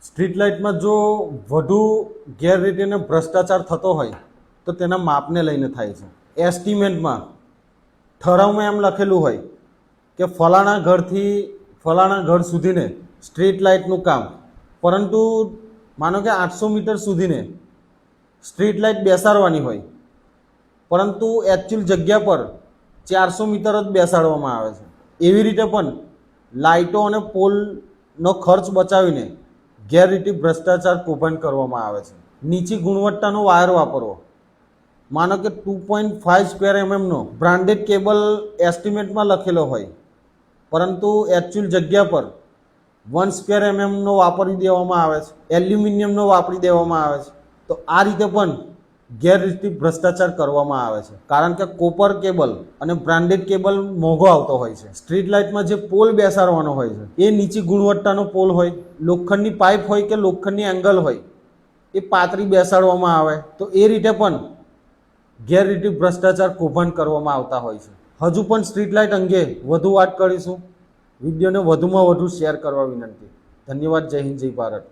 Street લાઇટમાં જો વધુ ગેરરીતિ અને ભ્રષ્ટાચાર થતો હોય તો તેના માપને લઈને થાય છે. એસ્ટિમેટમાં ઠરાવમાં એમ લખેલું હોય કે ફલાણા ઘરથી ફલાણા ઘર સુધીને સ્ટ્રીટ લાઇટનું કામ, પરંતુ માનો કે 800 મીટર સુધીને સ્ટ્રીટ લાઇટ બેસાડવાની હોય, પરંતુ એકચ્યુઅલ જગ્યા પર 400 મીટર જ બેસાડવામાં આવે છે. એવી રીતે પણ લાઇટો અને પોલનો ખર્ચ બચાવીને ગેરરીતિ ભ્રષ્ટાચાર કૌભાંડ કરવામાં આવે છે. નીચી ગુણવત્તાનો વાયર વાપરવો, માનો કે 2.5 સ્ક્વેર એમએમનો બ્રાન્ડેડ કેબલ એસ્ટિમેટમાં લખેલો હોય, પરંતુ એકચ્યુઅલ જગ્યા પર 1 સ્ક્વેર એમએમનો વાપરી દેવામાં આવે છે, એલ્યુમિનિયમનો વાપરી દેવામાં આવે છે. તો આ રીતે પણ ગેરરીતિ ભ્રષ્ટાચાર કરવામાં આવે છે, કારણ કે કોપર કેબલ અને બ્રાન્ડેડ કેબલ મોંઘો આવતો હોય છે. સ્ટ્રીટ લાઇટમાં જે પોલ બેસાડવાનો હોય છે એ નીચી ગુણવત્તાનો પોલ હોય, લોખંડની પાઇપ હોય કે લોખંડની એંગલ હોય એ પાતળી બેસાડવામાં આવે. તો એ રીતે પણ ગેરરીતિ ભ્રષ્ટાચાર કૌભાંડ કરવામાં આવતા હોય છે. હજુ પણ સ્ટ્રીટ લાઇટ અંગે વધુ વાત કરીશું. વિડીયોને વધુમાં વધુ શેર કરવા વિનંતી. ધન્યવાદ. જય હિન્દ, જય ભારત.